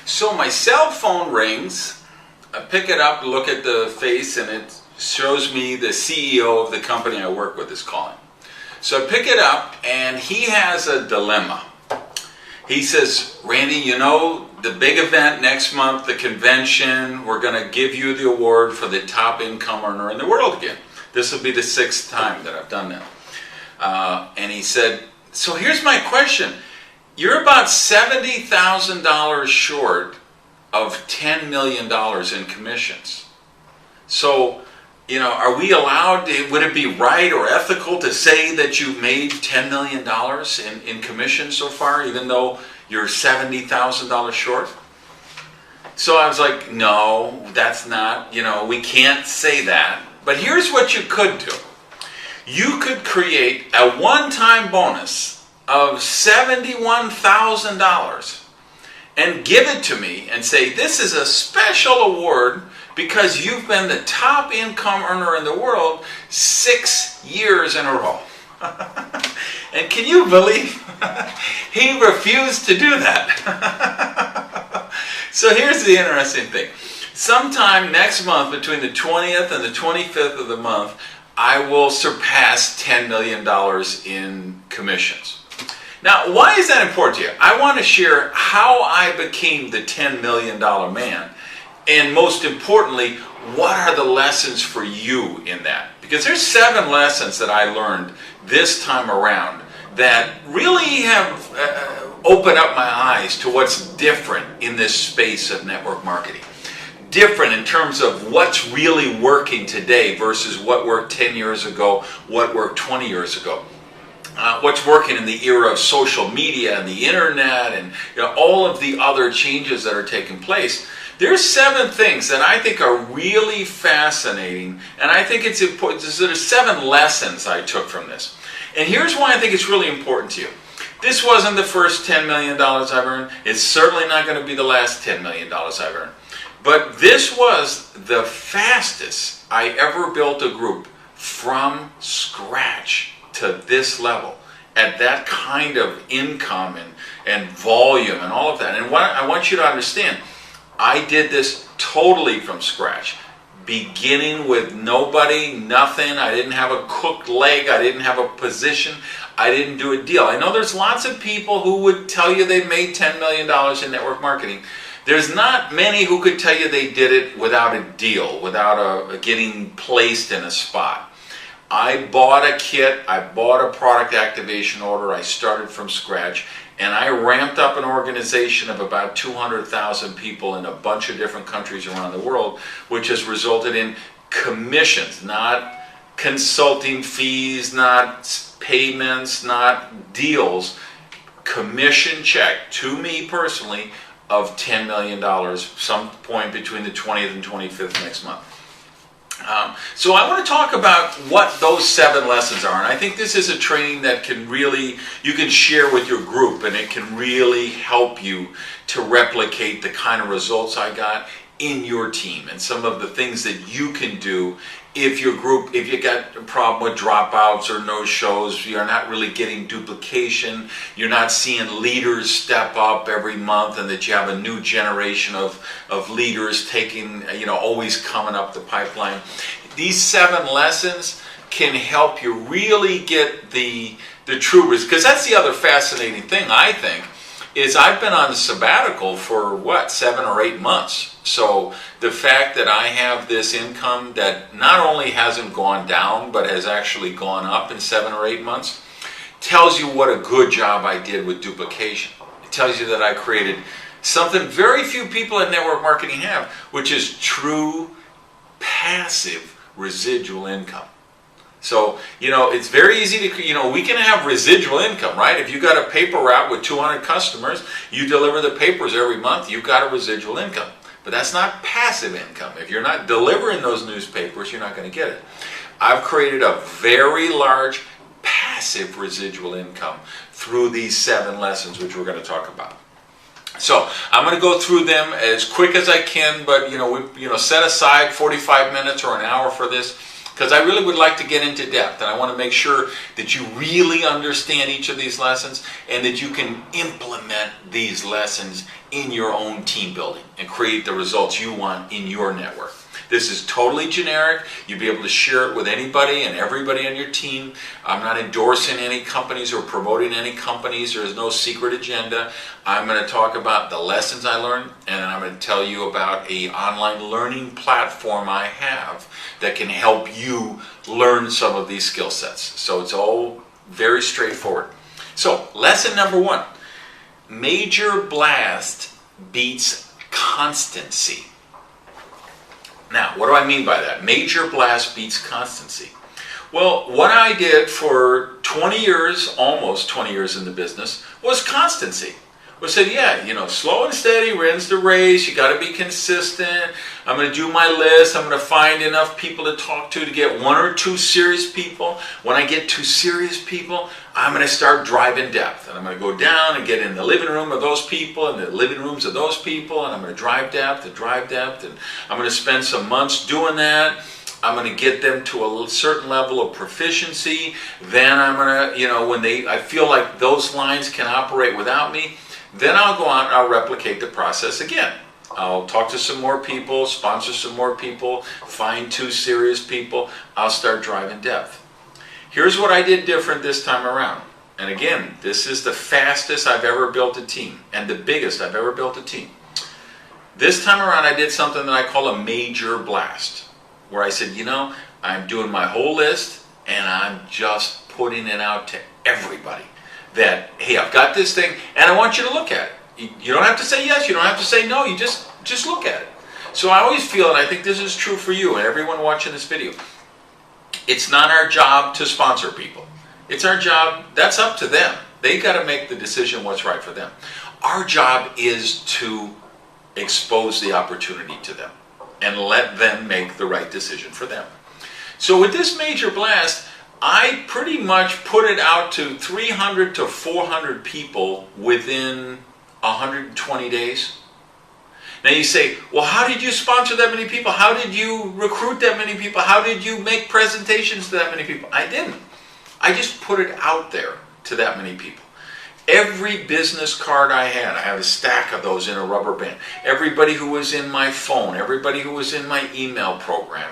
So my cell phone rings, I pick it up, look at the face, and it shows me the CEO of the company I work with is calling. So I pick it up, and he has a dilemma. He says, Randy, you know, the big event next month, the convention, we're going to give you the award for the top income earner in the world again. This will be the 6th time that I've done that. And he said, so here's my question. You're about $70,000 short of $10 million in commissions. So, you know, are we allowed, would it be right or ethical to say that you've made $10 million in commissions so far, even though you're $70,000 short? So I was like, no, that's not, you know, we can't say that. But here's what you could do. You could create a one-time bonus of $71,000 and give it to me and say, this is a special award because you've been the top income earner in the world 6 years in a row. And can you believe he refused to do that? So here's the interesting thing. Sometime next month, between the 20th and the 25th of the month, I will surpass $10 million in commissions. Now, why is that important to you? I want to share how I became the $10 million man. And most importantly, what are the lessons for you in that? Because there's 7 lessons that I learned this time around that really have opened up my eyes to what's different in this space of network marketing. Different in terms of what's really working today versus what worked 10 years ago, what worked 20 years ago. What's working in the era of social media and the internet and all of the other changes that are taking place. There's 7 things that I think are really fascinating, and I think it's important. There's 7 lessons I took from this. And here's why I think it's really important to you. This wasn't the first $10 million I've earned. It's certainly not going to be the last $10 million I've earned. But this was the fastest I ever built a group from scratch to this level, at that kind of income and volume and all of that. And what I want you to understand, I did this totally from scratch, beginning with nobody, nothing. I didn't have a cooked leg. I didn't have a position. I didn't do a deal. I know there's lots of people who would tell you they made $10 million in network marketing. There's not many who could tell you they did it without a deal, without getting placed in a spot. I bought a kit, I bought a product activation order, I started from scratch, and I ramped up an organization of about 200,000 people in a bunch of different countries around the world, which has resulted in commissions, not consulting fees, not payments, not deals, commission check to me personally of $10 million, some point between the 20th and 25th next month. So I want to talk about what those 7 lessons are, and I think this is a training that can really, you can share with your group, and it can really help you to replicate the kind of results I got in your team, and some of the things that you can do if your group, if you got a problem with dropouts or no-shows, you're not really getting duplication, you're not seeing leaders step up every month, and that you have a new generation of leaders taking, always coming up the pipeline. These 7 lessons can help you really get the true results, because that's the other fascinating thing, I think, is I've been on a sabbatical for 7 or 8 months. So the fact that I have this income that not only hasn't gone down, but has actually gone up in 7 or 8 months, tells you what a good job I did with duplication. It tells you that I created something very few people in network marketing have, which is true passive residual income. So, it's very easy to, we can have residual income, right? If you got a paper route with 200 customers, you deliver the papers every month, you've got a residual income. But that's not passive income. If you're not delivering those newspapers, you're not going to get it. I've created a very large passive residual income through these 7 lessons, which we're going to talk about. So I'm going to go through them as quick as I can, but we set aside 45 minutes or an hour for this. because I really would like to get into depth, and I want to make sure that you really understand each of these lessons and that you can implement these lessons in your own team building and create the results you want in your network. This is totally generic. You'll be able to share it with anybody and everybody on your team. I'm not endorsing any companies or promoting any companies. There is no secret agenda. I'm going to talk about the lessons I learned, and I'm going to tell you about an online learning platform I have that can help you learn some of these skill sets. So it's all very straightforward. So lesson number 1, major blast beats constancy. Now, what do I mean by that? Major blast beats constancy. Well, what I did for 20 years, almost 20 years in the business, was constancy. We said, yeah, slow and steady wins the race. You got to be consistent. I'm going to do my list. I'm going to find enough people to talk to get 1 or 2 serious people. When I get 2 serious people, I'm going to start driving depth. And I'm going to go down and get in the living room of those people and the living rooms of those people. And I'm going to drive depth and drive depth. And I'm going to spend some months doing that. I'm going to get them to a certain level of proficiency. Then I'm going to, when I feel like those lines can operate without me, then I'll go out and I'll replicate the process again. I'll talk to some more people, sponsor some more people, find 2 serious people. I'll start driving depth. Here's what I did different this time around. And again, this is the fastest I've ever built a team and the biggest I've ever built a team. This time around, I did something that I call a major blast, where I said, I'm doing my whole list and I'm just putting it out to everybody. That, hey, I've got this thing, and I want you to look at it. You don't have to say yes, you don't have to say no, you just look at it. So I always feel, and I think this is true for you and everyone watching this video, it's not our job to sponsor people. It's our job, that's up to them. They got to make the decision what's right for them. Our job is to expose the opportunity to them and let them make the right decision for them. So with this major blast, I pretty much put it out to 300 to 400 people within 120 days. Now you say, well, how did you sponsor that many people? How did you recruit that many people? How did you make presentations to that many people? I didn't. I just put it out there to that many people. Every business card I have a stack of those in a rubber band. Everybody who was in my phone, everybody who was in my email program,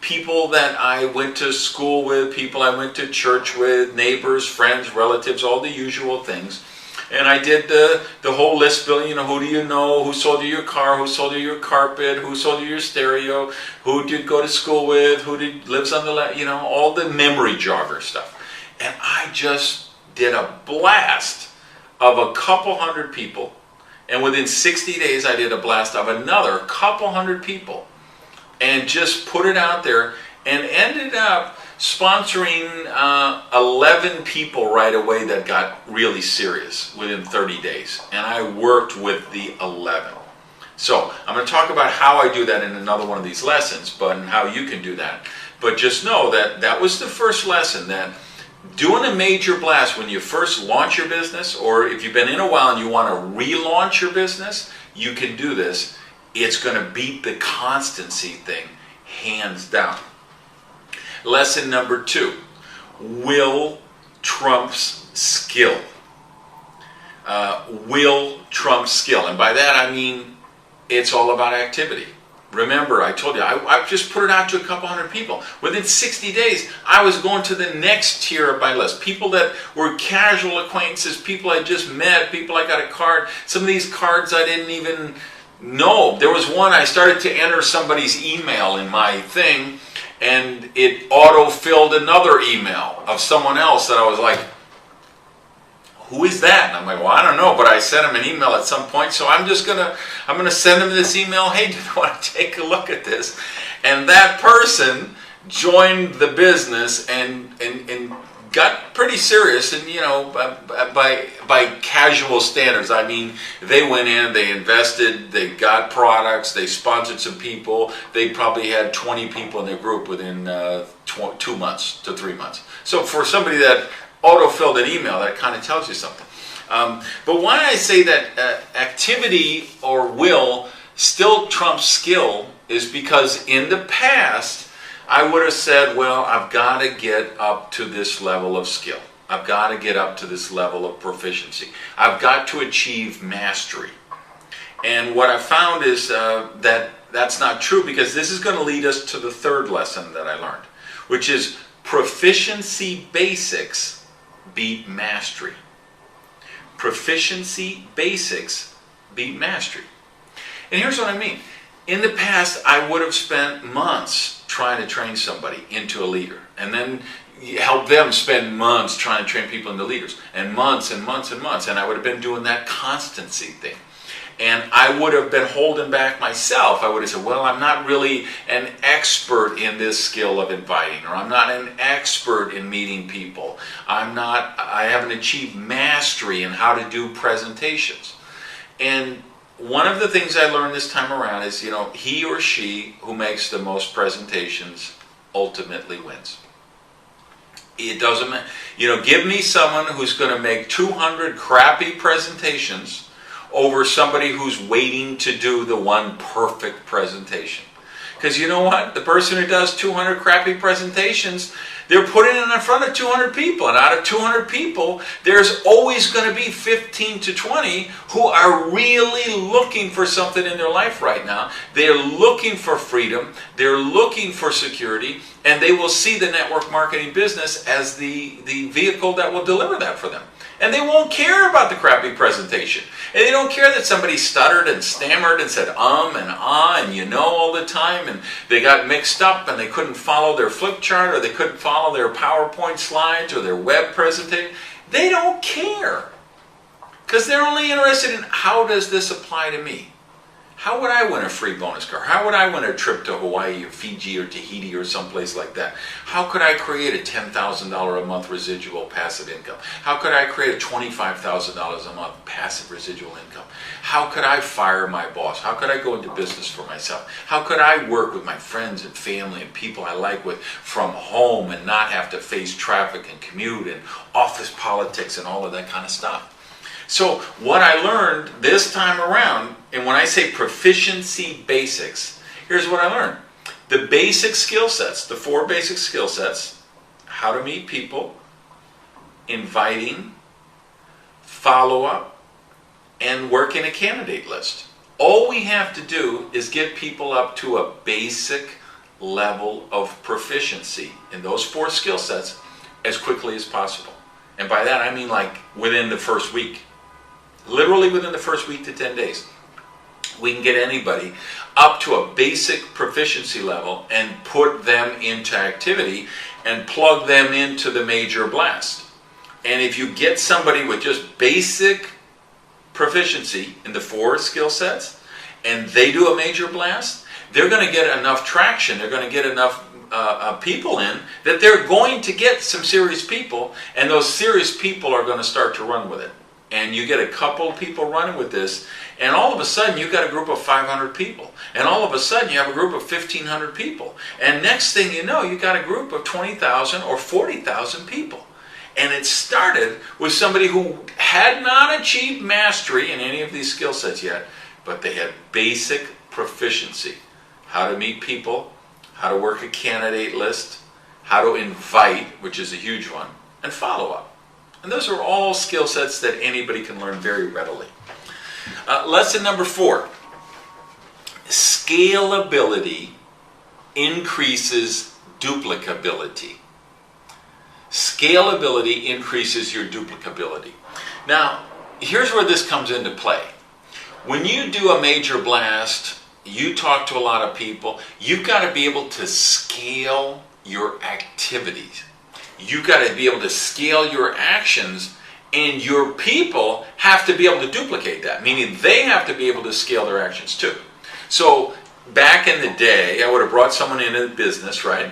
people that I went to school with, people I went to church with, neighbors, friends, relatives, all the usual things. And I did the whole list building, who do you know, who sold you your car, who sold you your carpet, who sold you your stereo, who did go to school with, lives on the, all the memory jogger stuff. And I just did a blast of a couple hundred people, and within 60 days I did a blast of another couple hundred people, and just put it out there, and ended up sponsoring 11 people right away that got really serious within 30 days, and I worked with the 11. So I'm going to talk about how I do that in another one of these lessons, and how you can do that. But just know that that was the first lesson, that doing a major blast when you first launch your business, or if you've been in a while and you want to relaunch your business, you can do this. It's going to beat the constancy thing hands down. Lesson number 2, will trumps skill. Will trumps skill. And by that I mean it's all about activity. Remember, I told you, I just put it out to a couple hundred people. Within 60 days, I was going to the next tier of my list. People that were casual acquaintances, people I just met, people I got a card. Some of these cards I didn't even know. There was one, I started to enter somebody's email in my thing, and it auto-filled another email of someone else that I was like, who is that? And I'm like, well, I don't know, but I sent him an email at some point, so I'm gonna send him this email. Hey, do you want to take a look at this? And that person joined the business and got pretty serious. And by casual standards, I mean, they went in, they invested, they got products, they sponsored some people. They probably had 20 people in their group within 2 months to 3 months. So for somebody that auto-filled an email, that kind of tells you something. But why I say that activity or will still trumps skill is because in the past I would have said, well, I've got to get up to this level of skill. I've got to get up to this level of proficiency. I've got to achieve mastery. And what I found is that that's not true, because this is going to lead us to the third lesson that I learned, which is proficiency basics beat mastery. Proficiency basics beat mastery. And here's what I mean. In the past, I would have spent months trying to train somebody into a leader, and then help them spend months trying to train people into leaders, and months and months and months, and I would have been doing that constancy thing. And I would have been holding back myself. I would have said, well, I'm not really an expert in this skill of inviting, or I'm not an expert in meeting people. I haven't achieved mastery in how to do presentations. And one of the things I learned this time around is, he or she who makes the most presentations ultimately wins. It doesn't matter. Give me someone who's going to make 200 crappy presentations over somebody who's waiting to do the one perfect presentation. Because you know what? The person who does 200 crappy presentations, they're putting it in front of 200 people. And out of 200 people, there's always going to be 15 to 20 who are really looking for something in their life right now. They're looking for freedom. They're looking for security. And they will see the network marketing business as the vehicle that will deliver that for them. And they won't care about the crappy presentation. And they don't care that somebody stuttered and stammered and said and ah and all the time, and they got mixed up and they couldn't follow their flip chart, or they couldn't follow their PowerPoint slides or their web presentation. They don't care. Because they're only interested in, how does this apply to me? How would I win a free bonus car? How would I win a trip to Hawaii or Fiji or Tahiti or someplace like that? How could I create a $10,000 a month residual passive income? How could I create a $25,000 a month passive residual income? How could I fire my boss? How could I go into business for myself? How could I work with my friends and family and people I like with from home and not have to face traffic and commute and office politics and all of that kind of stuff? So what I learned this time around, and when I say proficiency basics, here's what I learned. The basic skill sets, the 4 basic skill sets: how to meet people, inviting, follow-up, and working a candidate list. All we have to do is get people up to a basic level of proficiency in those 4 skill sets as quickly as possible. And by that I mean like within the first week. Literally within the first week to 10 days. We can get anybody up to a basic proficiency level and put them into activity and plug them into the major blast. And if you get somebody with just basic proficiency in the 4 skill sets and they do a major blast, they're going to get enough traction, they're going to get enough people in, that they're going to get some serious people, and those serious people are going to start to run with it. And you get a couple of people running with this, and all of a sudden you've got a group of 500 people. And all of a sudden you have a group of 1,500 people. And next thing you know, you've got a group of 20,000 or 40,000 people. And it started with somebody who had not achieved mastery in any of these skill sets yet, but they had basic proficiency. How to meet people, how to work a candidate list, how to invite, which is a huge one, and follow up. And those are all skill sets that anybody can learn very readily. Lesson number 4. Scalability increases duplicability. Scalability increases your duplicability. Now, here's where this comes into play. When you do a major blast, you talk to a lot of people, you've got to be able to scale your activities. You've got to be able to scale your actions, and your people have to be able to duplicate that, meaning they have to be able to scale their actions too. So back in the day, I would have brought someone into the business, right?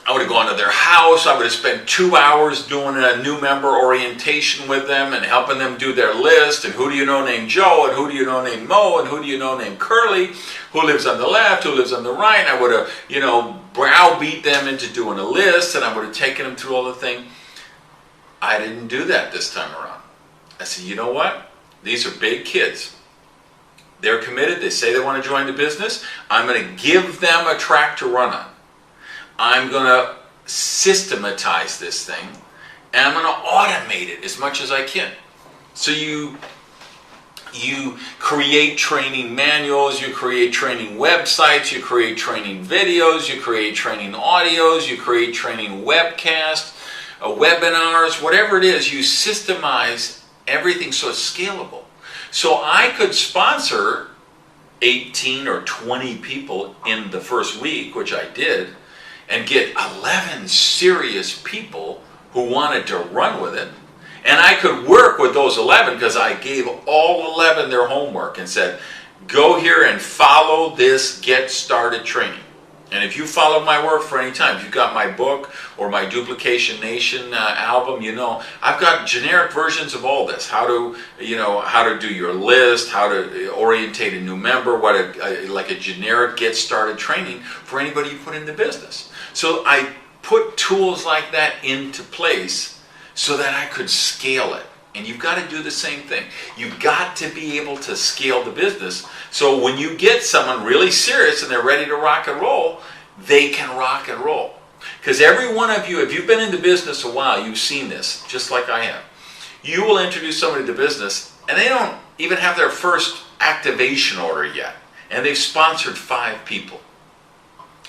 I would have gone to their house, I would have spent 2 hours doing a new member orientation with them and helping them do their list, and who do you know named Joe, and who do you know named Mo, and who do you know named Curly, who lives on the left, who lives on the right. I would have, browbeat them into doing a list, and I would have taken them through all the thing. I didn't do that this time around. I said, you know what? These are big kids. They're committed. They say they want to join the business. I'm going to give them a track to run on. I'm going to systematize this thing, and I'm going to automate it as much as I can. So you create training manuals, you create training websites, you create training videos, you create training audios, you create training webcasts, webinars, whatever it is, you systemize everything so it's scalable. So I could sponsor 18 or 20 people in the first week, which I did, and get 11 serious people who wanted to run with it. And I could work with those 11 because I gave all 11 their homework and said, go here and follow this Get Started training. And if you follow my work for any time, if you got my book or my Duplication Nation album, you know I've got generic versions of all this. How to do your list, how to orientate a new member, like a generic Get Started training for anybody you put in the business. So I put tools like that into place so that I could scale it. And you've got to do the same thing. You've got to be able to scale the business. So when you get someone really serious and they're ready to rock and roll, they can rock and roll. Because every one of you, if you've been in the business a while, you've seen this, just like I have. You will introduce somebody to the business, and they don't even have their first activation order yet. And they've sponsored 5 people.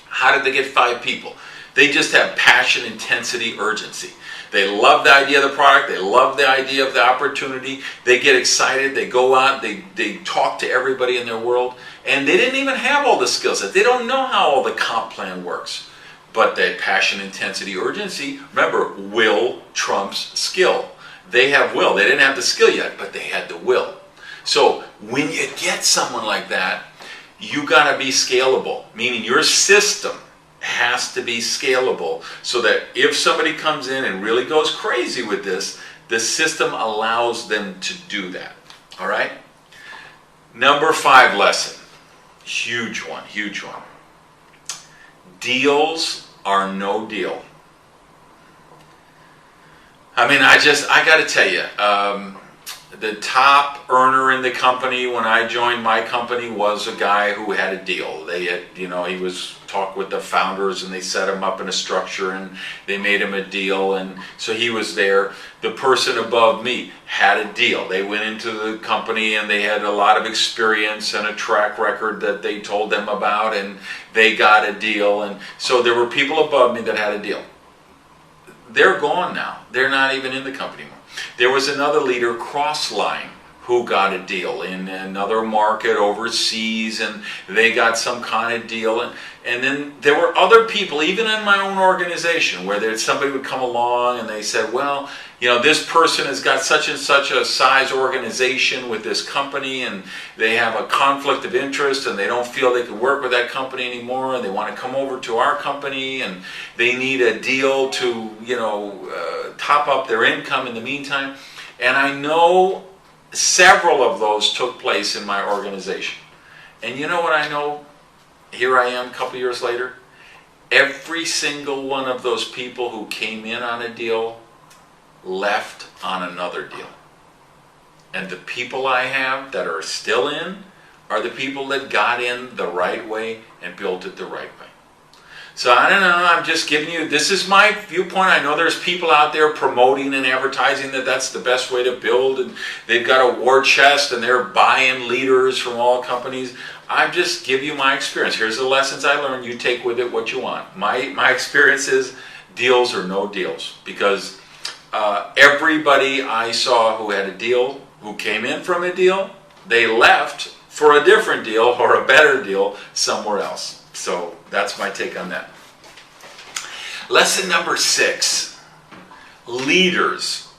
How did they get 5 people? They just have passion, intensity, urgency. They love the idea of the product. They love the idea of the opportunity. They get excited. They go out. They talk to everybody in their world. And they didn't even have all the skill sets. They don't know how all the comp plan works. But that passion, intensity, urgency, remember, will trumps skill. They have will. They didn't have the skill yet, but they had the will. So when you get someone like that, you got to be scalable, meaning your system has to be scalable so that if somebody comes in and really goes crazy with this, the system allows them to do that. All right? Number 5 lesson. Huge one. Deals are no deal. I mean, I got to tell you, the top earner in the company when I joined my company was a guy who had a deal. They had, he was talked with the founders and they set him up in a structure and they made him a deal, and so he was there. The person above me had a deal. They went into the company and they had a lot of experience and a track record that they told them about, and they got a deal. And so there were people above me that had a deal. They're gone now. They're not even in the company anymore. There was another leader, Crossline, who got a deal in another market overseas, and they got some kind of deal. And then there were other people, even in my own organization, where somebody would come along and they said, well, this person has got such and such a size organization with this company, and they have a conflict of interest, and they don't feel they could work with that company anymore, and they want to come over to our company, and they need a deal to, top up their income in the meantime. And I know several of those took place in my organization. And you know what I know? Here I am a couple years later. Every single one of those people who came in on a deal left on another deal. And the people I have that are still in are the people that got in the right way and built it the right way. So I don't know, I'm just giving you, this is my viewpoint. I know there's people out there promoting and advertising that that's the best way to build, and they've got a war chest and they're buying leaders from all companies. I just give you my experience. Here's the lessons I learned. You take with it what you want. My experience is deals or no deals, because everybody I saw who had a deal, who came in from a deal, they left for a different deal or a better deal somewhere else. So that's my take on that. Lesson number 6. Leaders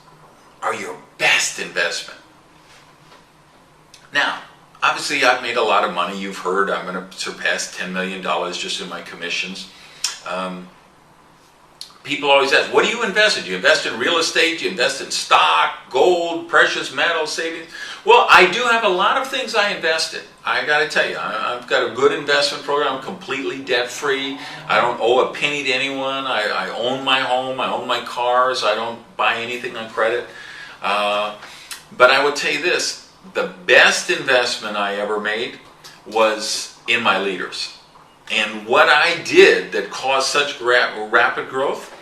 are your best investment. Now, obviously I've made a lot of money. You've heard I'm going to surpass $10 million just in my commissions. People always ask, what do you invest in? Do you invest in real estate? Do you invest in stock, gold, precious metals, savings? Well, I do have a lot of things I invest in. I got to tell you, I've got a good investment program. I'm completely debt-free. I don't owe a penny to anyone. I own my home. I own my cars. I don't buy anything on credit. But I would tell you this, the best investment I ever made was in my leaders. And what I did that caused such rapid growth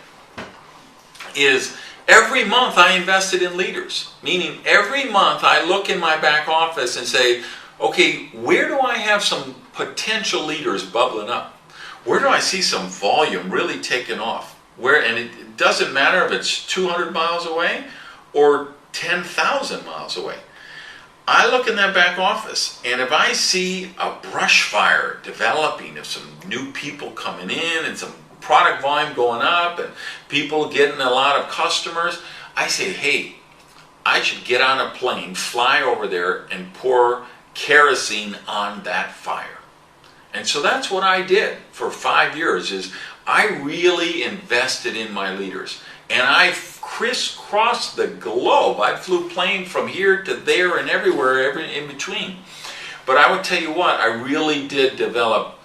is every month I invested in leaders. Meaning every month I look in my back office and say, okay, where do I have some potential leaders bubbling up? Where do I see some volume really taking off? And it doesn't matter if it's 200 miles away or 10,000 miles away. I look in that back office, and if I see a brush fire developing of some new people coming in and some product volume going up and people getting a lot of customers, I say, hey, I should get on a plane, fly over there, and pour kerosene on that fire. And so that's what I did for 5 years, is I really invested in my leaders. And I crisscrossed the globe. I flew plane from here to there and everywhere in between. But I would tell you what, I really did develop,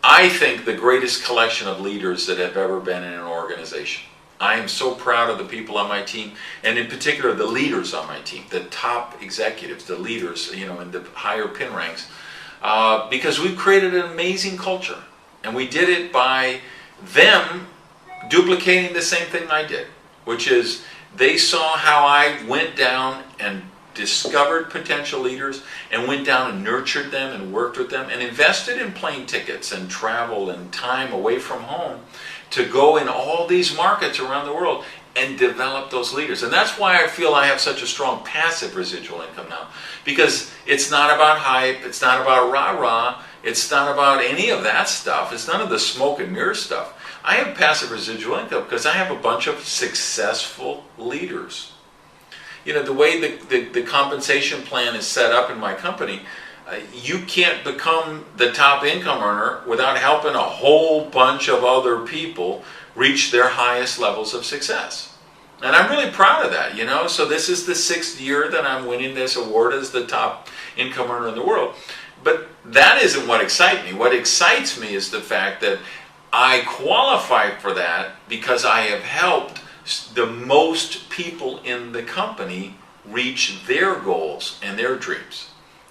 I think, the greatest collection of leaders that have ever been in an organization. I am so proud of the people on my team, and in particular the leaders on my team, the top executives, the leaders, in the higher pin ranks, because we've created an amazing culture. And we did it by them duplicating the same thing I did, which is they saw how I went down and discovered potential leaders and went down and nurtured them and worked with them and invested in plane tickets and travel and time away from home to go in all these markets around the world and develop those leaders. And that's why I feel I have such a strong passive residual income now, because it's not about hype, it's not about rah-rah, it's not about any of that stuff, it's none of the smoke and mirror stuff. I have passive residual income because I have a bunch of successful leaders. The way the compensation plan is set up in my company, you can't become the top income earner without helping a whole bunch of other people reach their highest levels of success. And I'm really proud of that, So this is the 6th year that I'm winning this award as the top income earner in the world. But that isn't what excites me. What excites me is the fact that I qualify for that because I have helped the most people in the company reach their goals and their dreams.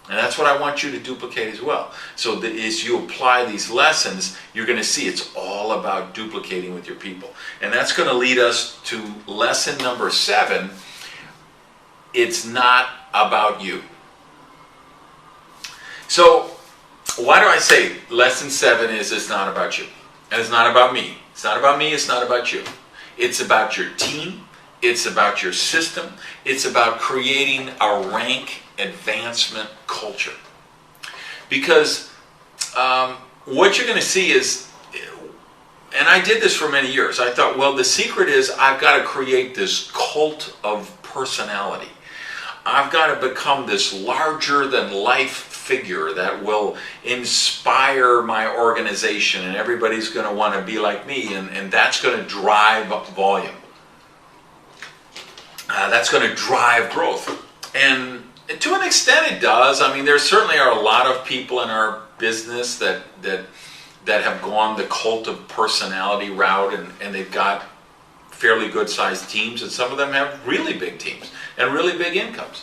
And that's what I want you to duplicate as well. So that as you apply these lessons, you're going to see it's all about duplicating with your people. And that's going to lead us to lesson number 7. It's not about you. So why do I say lesson 7 is it's not about you? And it's not about me. It's not about me, it's not about you. It's about your team. It's about your system. It's about creating a rank advancement culture. Because what you're going to see is, and I did this for many years, I thought, well, the secret is I've got to create this cult of personality. I've got to become this larger than life figure that will inspire my organization, and everybody's going to want to be like me, and that's going to drive volume. That's going to drive growth. And to an extent it does. I mean, there certainly are a lot of people in our business that have gone the cult of personality route, and they've got fairly good sized teams, and some of them have really big teams and really big incomes.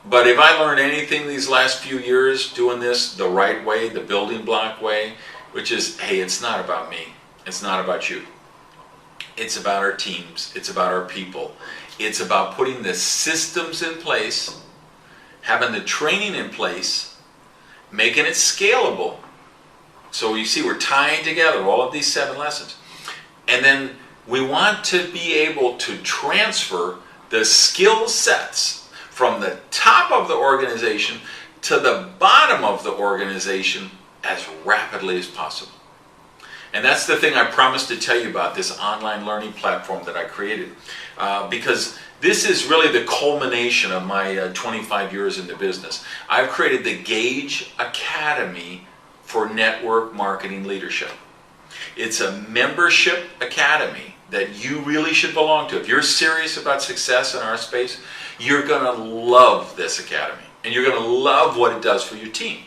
But if I learned anything these last few years doing this the right way, the building block way, which is, hey, it's not about me, it's not about you. It's about our teams, it's about our people. It's about putting the systems in place, having the training in place, making it scalable. So you see, we're tying together all of these 7 lessons. And then we want to be able to transfer the skill sets from the top of the organization to the bottom of the organization as rapidly as possible. And that's the thing I promised to tell you about, this online learning platform that I created. Because this is really the culmination of my 25 years in the business. I've created the Gage Academy for network marketing leadership. It's a membership academy that you really should belong to. If you're serious about success in our space, you're going to love this academy. And you're going to love what it does for your team.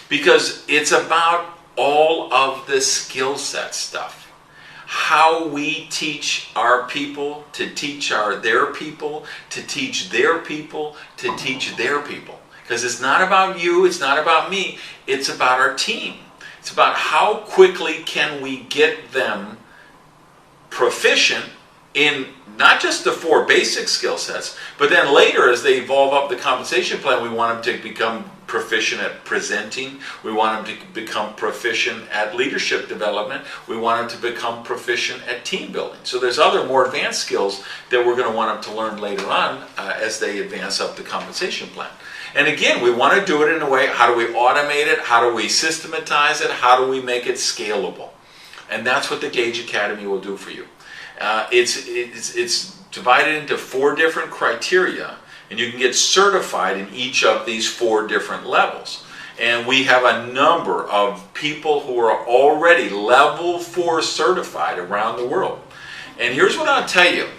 Because it's about all of the skill set stuff. how we teach our people to teach their people, to teach their people, to teach their people. Because it's not about you, it's not about me, it's about our team. It's about how quickly can we get them proficient in not just the 4 basic skill sets, but then later as they evolve up the compensation plan, we want them to become proficient at presenting, we want them to become proficient at leadership development, we want them to become proficient at team building. So there's other more advanced skills that we're going to want them to learn later on as they advance up the compensation plan. And again, we want to do it in a way, how do we automate it, how do we systematize it, how do we make it scalable? And that's what the Gage Academy will do for you. It's divided into 4 different criteria, and you can get certified in each of these 4 different levels. And we have a number of people who are already level 4 certified around the world. And here's what I'll tell you,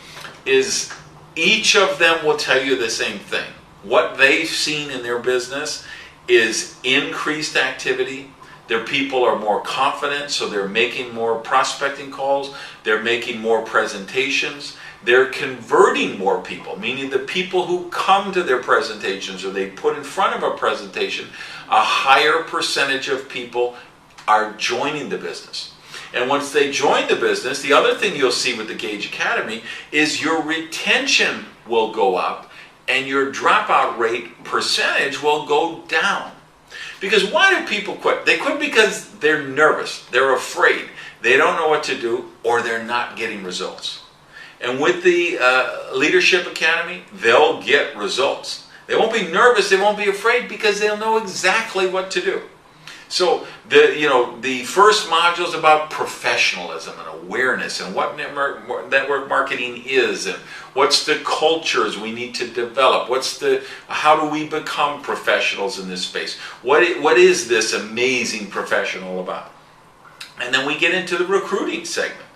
is each of them will tell you the same thing. What they've seen in their business is increased activity. Their people are more confident, so they're making more prospecting calls, they're making more presentations, they're converting more people, meaning the people who come to their presentations or they put in front of a presentation, a higher percentage of people are joining the business. And once they join the business, the other thing you'll see with the Gage Academy is your retention will go up and your dropout rate percentage will go down. Because why do people quit? They quit because they're nervous, they're afraid, they don't know what to do, or they're not getting results. And with the Leadership Academy, they'll get results. They won't be nervous, they won't be afraid, because they'll know exactly what to do. So the first module is about professionalism and awareness and what network marketing is and what's the cultures we need to develop. How do we become professionals in this space? What is this amazing professional about? And then we get into the recruiting segment.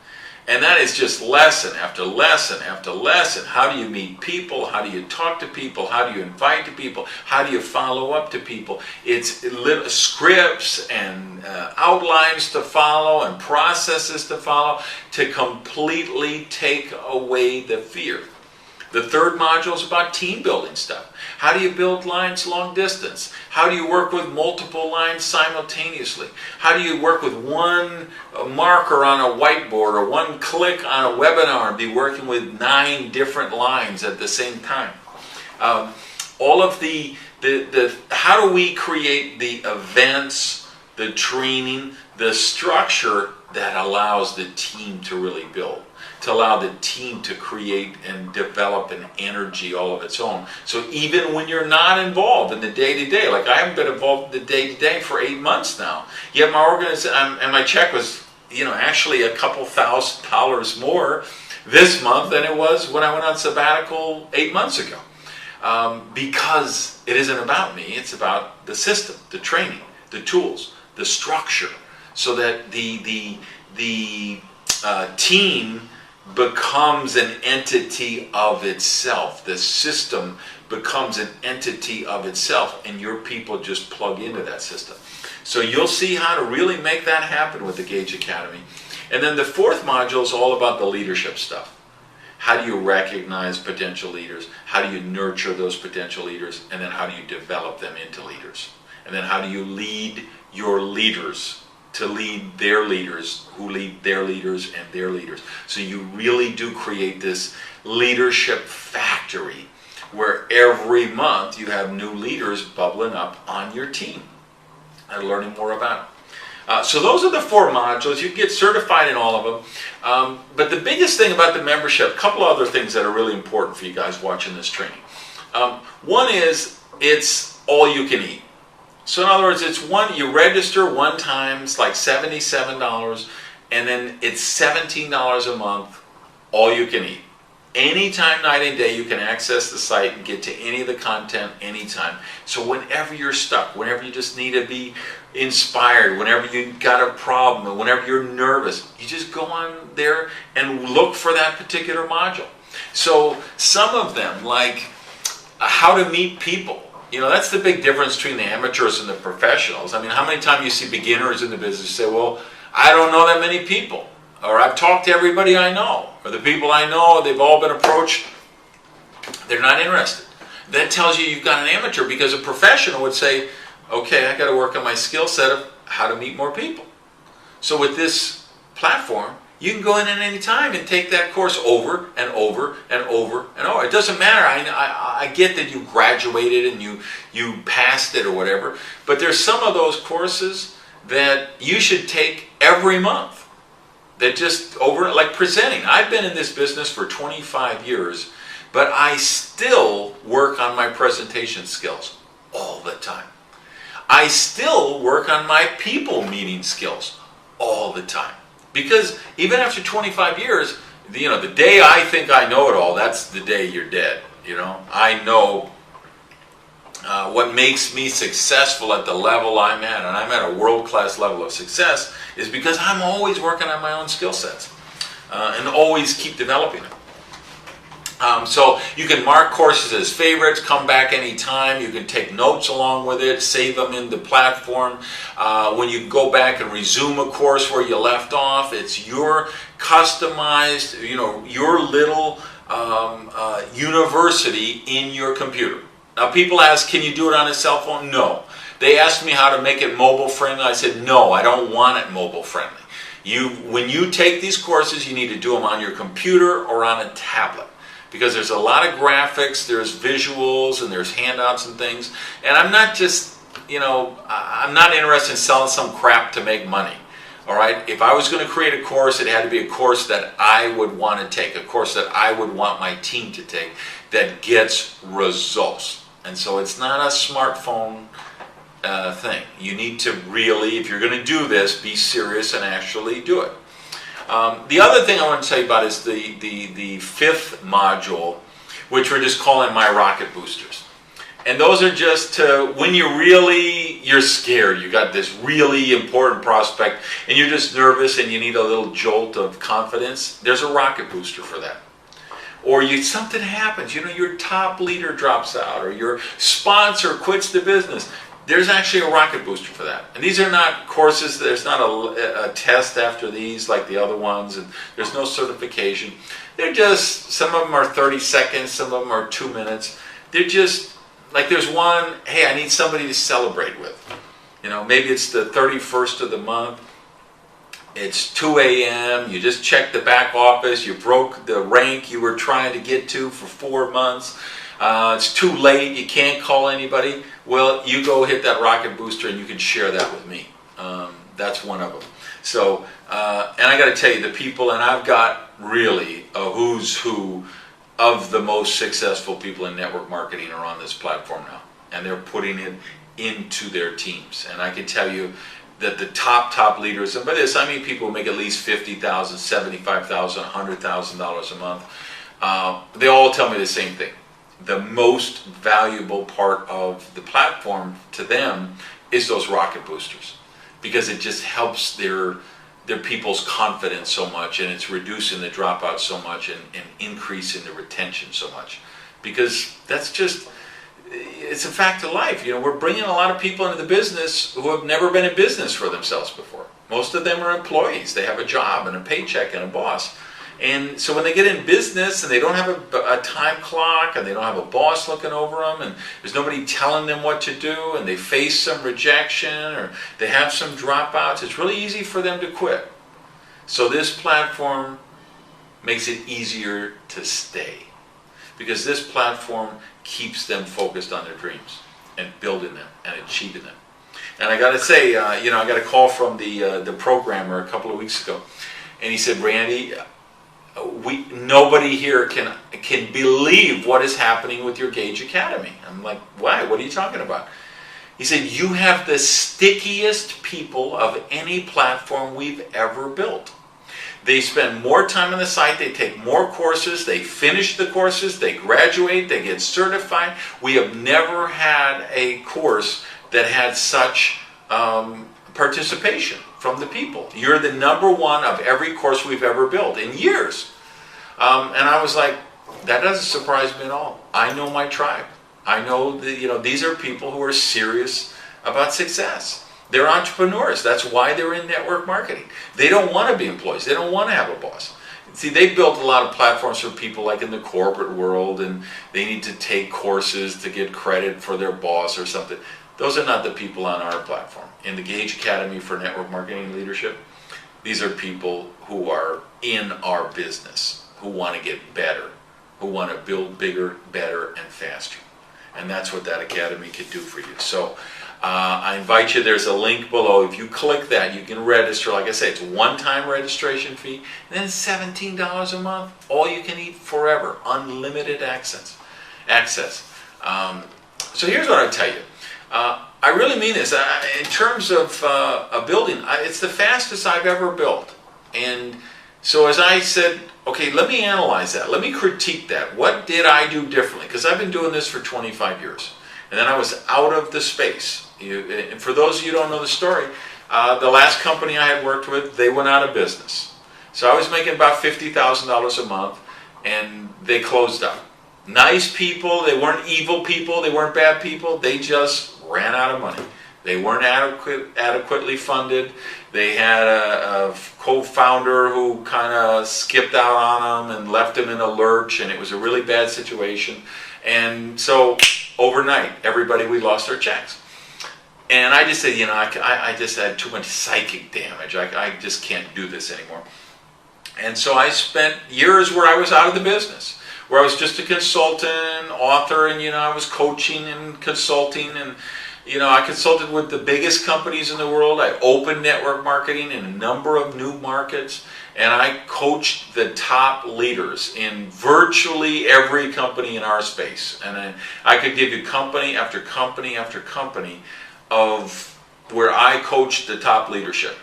And that is just lesson after lesson after lesson. How do you meet people? How do you talk to people? How do you invite to people? How do you follow up to people? It's scripts and outlines to follow and processes to follow to completely take away the fear. The third module is about team building stuff. How do you build lines long distance? How do you work with multiple lines simultaneously? How do you work with one marker on a whiteboard or one click on a webinar and be working with 9 different lines at the same time? All of the how do we create the events, the training, the structure that allows the team to really build, to allow the team to create and develop an energy all of its own. So even when you're not involved in the day-to-day, like I haven't been involved in the day-to-day for 8 months now, yet my organization and my check was, actually a couple $1,000s more this month than it was when I went on sabbatical 8 months ago. Because it isn't about me, it's about the system, the training, the tools, the structure, so that the team becomes an entity of itself. The system becomes an entity of itself, and your people just plug into that system. So you'll see how to really make that happen with the Gage Academy. And then the fourth module is all about the leadership stuff. How do you recognize potential leaders? How do you nurture those potential leaders? And then how do you develop them into leaders? And then how do you lead your leaders to lead their leaders, who lead their leaders and their leaders? So you really do create this leadership factory where every month you have new leaders bubbling up on your team and learning more about it. So those are the 4 modules. You can get certified in all of them. But the biggest thing about the membership, a couple other things that are really important for you guys watching this training. One is it's all you can eat. So in other words, you register one time, it's like $77, and then it's $17 a month, all you can eat. Anytime, night and day, you can access the site and get to any of the content anytime. So whenever you're stuck, whenever you just need to be inspired, whenever you've got a problem, whenever you're nervous, you just go on there and look for that particular module. So some of them, like how to meet people, that's the big difference between the amateurs and the professionals. I mean, how many times you see beginners in the business say, well, I don't know that many people. or I've talked to everybody I know, or the people I know, they've all been approached, they're not interested. That tells you you've got an amateur, because a professional would say, okay, I got to work on my skill set of how to meet more people. So with this platform, you can go in at any time and take that course over and over and over and over. It doesn't matter. I get that you graduated and you passed it or whatever, but there's some of those courses that you should take every month. That just over, like presenting. I've been in this business for 25 years, but I still work on my presentation skills all the time. I still work on my people meeting skills all the time. Because even after 25 years, the day I think I know it all, that's the day you're dead. I know what makes me successful at the level I'm at, and I'm at a world-class level of success, is because I'm always working on my own skill sets and always keep developing them. So you can mark courses as favorites, come back anytime, you can take notes along with it, save them in the platform. When you go back and resume a course where you left off, it's your customized, your little university in your computer. Now people ask, can you do it on a cell phone? No. They asked me how to make it mobile friendly. I said, no, I don't want it mobile friendly. When you take these courses, you need to do them on your computer or on a tablet. Because there's a lot of graphics, there's visuals, and there's handouts and things. And I'm not just, I'm not interested in selling some crap to make money. All right? If I was going to create a course, it had to be a course that I would want to take, a course that I would want my team to take, that gets results. And so it's not a smartphone thing. You need to really, if you're going to do this, be serious and actually do it. The other thing I want to tell you about is the fifth module, which we're just calling My Rocket Boosters. And those are just when you're scared, you got this really important prospect, and you're just nervous and you need a little jolt of confidence, there's a rocket booster for that. Or something happens, your top leader drops out, or your sponsor quits the business. There's actually a rocket booster for that. And these are not courses, there's not a test after these like the other ones, and there's no certification. They're just, some of them are 30 seconds, some of them are 2 minutes. They're just, like there's one, hey, I need somebody to celebrate with. Maybe it's the 31st of the month, it's 2 a.m., you just checked the back office, you broke the rank you were trying to get to for 4 months. It's too late, you can't call anybody. Well, you go hit that rocket booster and you can share that with me. That's one of them. So, and I got to tell you, the people, and I've got really a who's who of the most successful people in network marketing are on this platform now. And they're putting it into their teams. And I can tell you that the top leaders, and by this I mean people who make at least $50,000, $75,000, $100,000 a month, they all tell me the same thing. The most valuable part of the platform to them is those rocket boosters, because it just helps their people's confidence so much, and it's reducing the dropout so much, and increasing the retention so much, because that's just, it's a fact of life. We're bringing a lot of people into the business who have never been in business for themselves before. Most of them are employees. They have a job and a paycheck and a boss. And so when they get in business and they don't have a time clock, and they don't have a boss looking over them, and there's nobody telling them what to do, and they face some rejection, or they have some dropouts, it's really easy for them to quit. So this platform makes it easier to stay, because this platform keeps them focused on their dreams and building them and achieving them. And I got to say, I got a call from the programmer a couple of weeks ago, and he said, Randy, nobody here can believe what is happening with your Gage Academy. I'm like, why? What are you talking about? He said, you have the stickiest people of any platform we've ever built. They spend more time on the site, they take more courses, they finish the courses, they graduate, they get certified. We have never had a course that had such participation from the people. You're the number one of every course we've ever built in years. And I was like, that doesn't surprise me at all. I know my tribe. I know that these are people who are serious about success. They're entrepreneurs. That's why they're in network marketing. They don't want to be employees. They don't want to have a boss. See, they've built a lot of platforms for people like in the corporate world, and they need to take courses to get credit for their boss or something. Those are not the people on our platform. In the Gage Academy for Network Marketing Leadership, these are people who are in our business, who want to get better, who want to build bigger, better, and faster. And that's what that academy could do for you. So I invite you, there's a link below. If you click that, you can register. Like I say, it's a one-time registration fee, and then $17 a month. All you can eat forever. Unlimited access. So here's what I tell you. I really mean this. In terms of a building, it's the fastest I've ever built. And so as I said, okay, let me analyze that. Let me critique that. What did I do differently? Because I've been doing this for 25 years. And then I was out of the space. And for those of you who don't know the story, the last company I had worked with, they went out of business. So I was making about $50,000 a month, and they closed up. Nice people, they weren't evil people, they weren't bad people, they just ran out of money. They weren't adequately funded. They had a co-founder who kind of skipped out on them and left them in a lurch, and it was a really bad situation. And so overnight, we lost our checks. And I just said, I just had too much psychic damage. I just can't do this anymore. And so I spent years where I was out of the business, where I was just a consultant, author, and I was coaching and consulting, and I consulted with the biggest companies in the world. I opened network marketing in a number of new markets, and I coached the top leaders in virtually every company in our space. And I could give you company after company after company of where I coached the top leadership,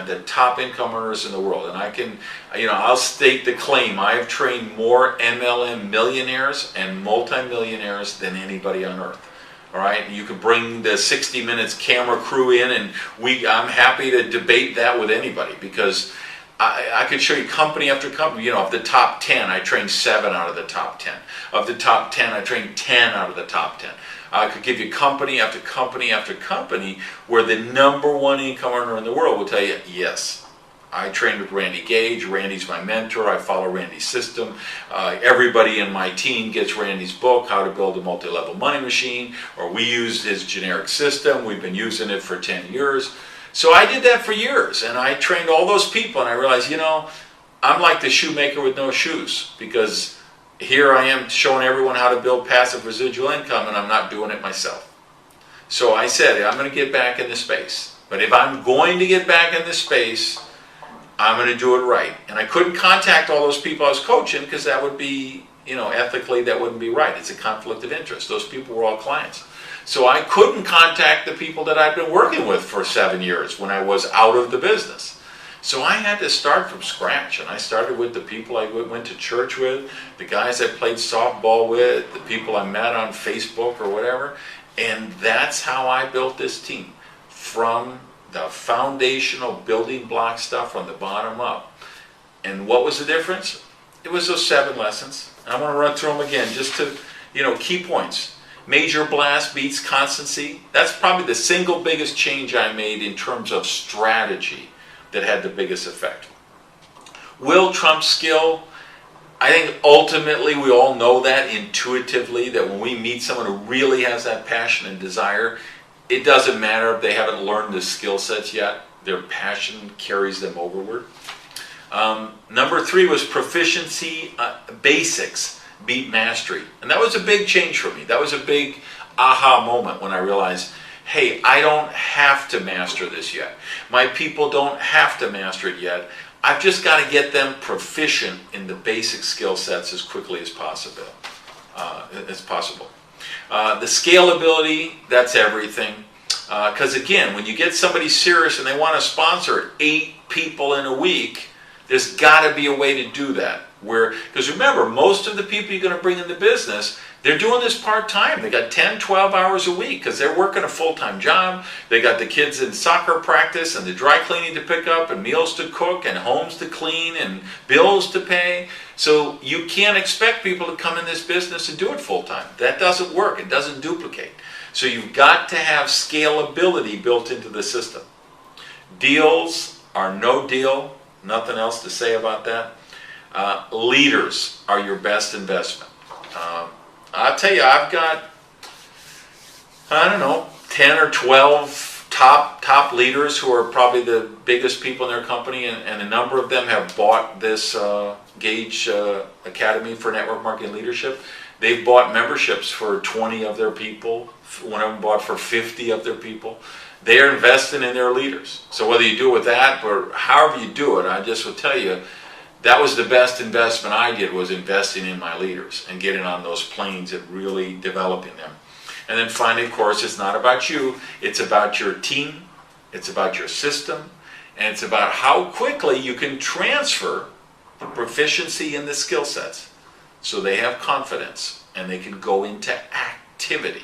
the top income earners in the world. And I can, I'll state the claim, I have trained more MLM millionaires and multimillionaires than anybody on earth. All right, you can bring the 60 Minutes camera crew in, and I'm happy to debate that with anybody, because I could show you company after company. Of the top 10, I trained 7 out of the top 10. Of the top 10, I trained 10 out of the top 10. I could give you company after company after company where the number one income earner in the world will tell you, yes, I trained with Randy Gage. Randy's my mentor. I follow Randy's system. Everybody in my team gets Randy's book, How to Build a Multi-Level Money Machine, or we use his generic system. We've been using it for 10 years. So I did that for years, and I trained all those people, and I realized, I'm like the shoemaker with no shoes, because here I am showing everyone how to build passive residual income, and I'm not doing it myself. So I said, I'm going to get back in the space. But if I'm going to get back in the space, I'm going to do it right. And I couldn't contact all those people I was coaching, because that would be, ethically that wouldn't be right. It's a conflict of interest. Those people were all clients. So I couldn't contact the people that I'd been working with for 7 years when I was out of the business. So I had to start from scratch, and I started with the people I went to church with, the guys I played softball with, the people I met on Facebook or whatever, and that's how I built this team, from the foundational building block stuff from the bottom up. And what was the difference? It was those 7 lessons. I want to run through them again, just to, key points. Major blast beats constancy. That's probably the single biggest change I made in terms of strategy that had the biggest effect. Will trumps skill. I think ultimately we all know that intuitively, that when we meet someone who really has that passion and desire, it doesn't matter if they haven't learned the skill sets yet. Their passion carries them overward. Number 3 was proficiency basics beat mastery. And that was a big change for me. That was a big aha moment when I realized, hey, I don't have to master this yet. My people don't have to master it yet. I've just got to get them proficient in the basic skill sets as quickly as possible. The scalability, that's everything. Because again, when you get somebody serious and they want to sponsor 8 people in a week, There's got to be a way to do that. Because remember, most of the people you're going to bring in the business, they're doing this part-time. They got 10, 12 hours a week because they're working a full-time job. They got the kids in soccer practice and the dry cleaning to pick up and meals to cook and homes to clean and bills to pay. So you can't expect people to come in this business and do it full-time. That doesn't work. It doesn't duplicate. So you've got to have scalability built into the system. Deals are no deal. Nothing else to say about that. Leaders are your best investment. I'll tell you, I've got, 10 or 12 top leaders who are probably the biggest people in their company, and a number of them have bought this Gage Academy for Network Marketing Leadership. They've bought memberships for 20 of their people. One of them bought for 50 of their people. They're investing in their leaders. So whether you do it with that or however you do it, I just will tell you, that was the best investment I did, was investing in my leaders and getting on those planes and really developing them. And then finally, of course, it's not about you. It's about your team. It's about your system. And it's about how quickly you can transfer the proficiency in the skill sets so they have confidence and they can go into activity.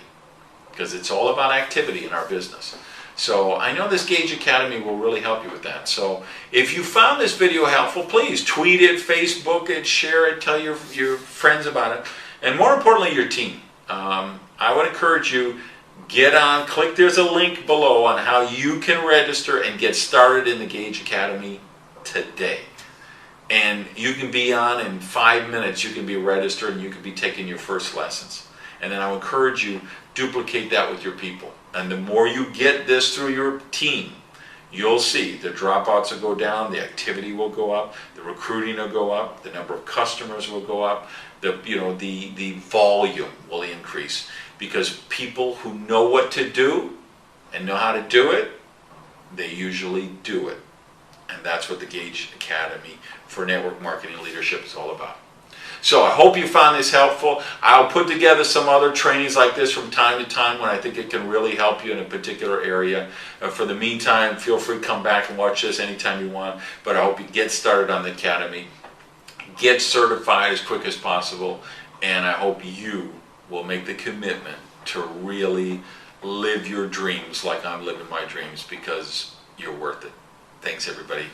Because it's all about activity in our business. So I know this Gage Academy will really help you with that. So if you found this video helpful, please tweet it, Facebook it, share it, tell your friends about it, and more importantly, your team. I would encourage you, get on, click, there's a link below on how you can register and get started in the Gage Academy today. And you can be on in 5 minutes, you can be registered and you can be taking your first lessons. And then I would encourage you, duplicate that with your people. And the more you get this through your team, you'll see the dropouts will go down, the activity will go up, the recruiting will go up, the number of customers will go up, the volume will increase. Because people who know what to do and know how to do it, they usually do it. And that's what the Gage Academy for Network Marketing Leadership is all about. So I hope you found this helpful. I'll put together some other trainings like this from time to time when I think it can really help you in a particular area. For the meantime, feel free to come back and watch this anytime you want. But I hope you get started on the Academy, get certified as quick as possible, and I hope you will make the commitment to really live your dreams like I'm living my dreams, because you're worth it. Thanks, everybody.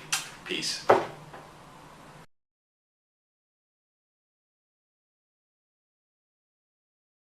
Peace.